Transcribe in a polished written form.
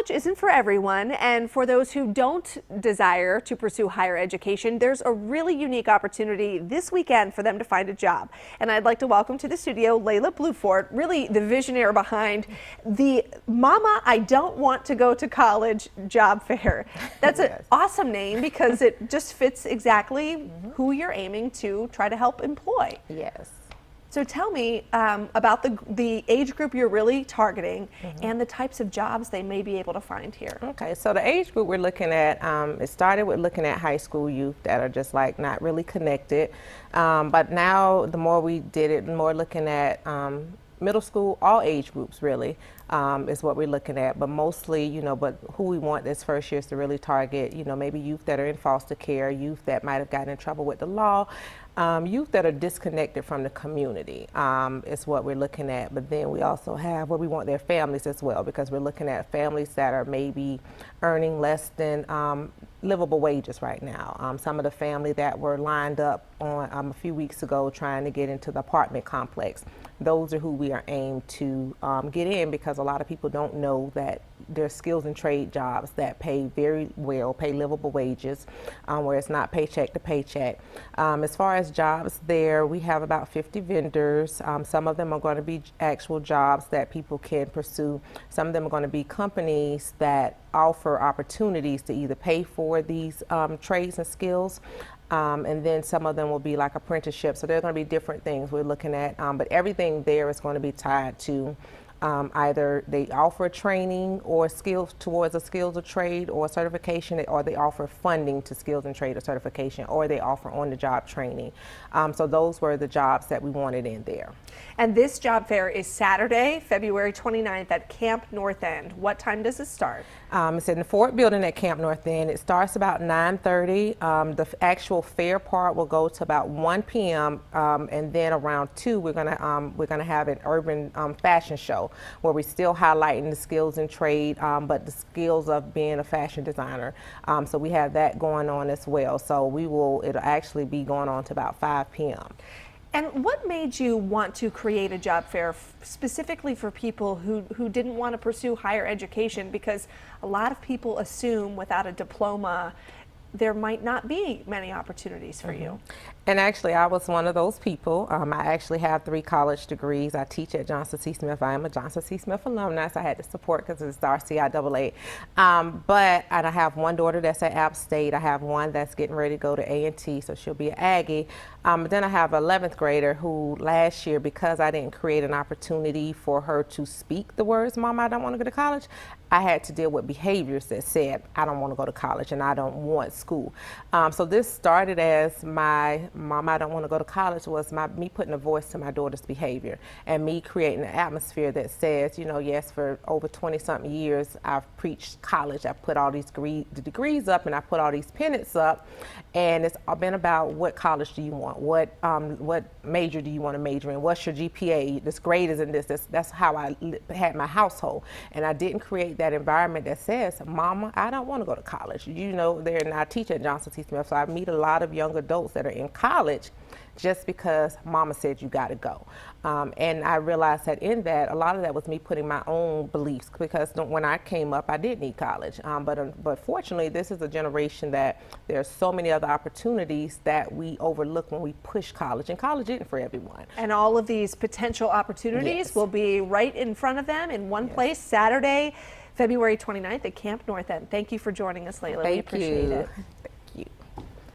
college isn't for everyone, and for those who don't desire to pursue higher education, there's a really unique opportunity this weekend for them to find a job. And I'd like to welcome to the studio Layla Blufort, really the visionary behind the Mama I Don't Want to Go to College job fair. That's an awesome name because it just fits exactly who you're aiming to try to help employ. Yes. So tell me about the age group you're really targeting and the types of jobs they may be able to find here. Okay, so the age group we're looking at, it started with looking at high school youth that are just like not really connected. But now the more we did it, the more looking at middle school, all age groups really is what we're looking at. But mostly, you know, but who we want this first year is to really target, you know, maybe youth that are in foster care, youth that might have gotten in trouble with the law, youth that are disconnected from the community is what we're looking at. But then we also have where we want their families as well, because we're looking at families that are maybe earning less than livable wages right now. Some of the family that were lined up on a few weeks ago trying to get into the apartment complex, those are who we are aimed to get in, because a lot of people don't know that there's skills and trade jobs that pay very well, pay livable wages, where it's not paycheck to paycheck. As far as jobs there, we have about 50 vendors. Some of them are going to be actual jobs that people can pursue. Some of them are going to be companies that offer opportunities to either pay for these trades and skills, and then some of them will be like apprenticeships. So there are going to be different things we're looking at, but everything there is going to be tied to either they offer training or skills towards a skills or trade or certification, or they offer funding to skills and trade or certification, or they offer on-the-job training. So those were the jobs that we wanted in there. And this job fair is Saturday, February 29th at Camp North End. What time does it start? It's in the Ford building at Camp North End. It starts about 9:30. The actual fair part will go to about 1 p.m. And then around 2 we're gonna have an urban fashion show where we're still highlighting the skills and trade, but the skills of being a fashion designer. So we have that going on as well. So it'll actually be going on to about 5 p.m. And what made you want to create a job fair specifically for people who didn't want to pursue higher education? Because a lot of people assume without a diploma there might not be many opportunities for you. And actually, I was one of those people. I actually have 3 college degrees. I teach at Johnson C. Smith. I am a Johnson C. Smith alumni, so I had to support because it's the RCIAA. But I have one daughter that's at App State. I have one that's getting ready to go to A&T, so she'll be an Aggie. But then I have an 11th grader who last year, because I didn't create an opportunity for her to speak the words, Mama, I don't want to go to college, I had to deal with behaviors that said, I don't want to go to college and I don't want school. So this started as my Mama, I don't want to go to college, was me putting a voice to my daughter's behavior and me creating an atmosphere that says, you know, yes, for over 20-something years, I've preached college. I've put all these degrees up and I put all these pennants up, and it's been about what college do you want? What major do you want to major in? What's your GPA? This grade is in this. That's how I had my household. And I didn't create that environment that says, Mama, I don't want to go to college. You know, and I teach at Johnson C. Smith, so I meet a lot of young adults that are in college just because Mama said you got to go. And I realized that in that, a lot of that was me putting my own beliefs, because when I came up, I did need college. But fortunately, this is a generation that there's so many other opportunities that we overlook when we push college, and college isn't for everyone. And all of these potential opportunities will be right in front of them in one place, Saturday, February 29th at Camp North End. Thank you for joining us, Layla. We appreciate it.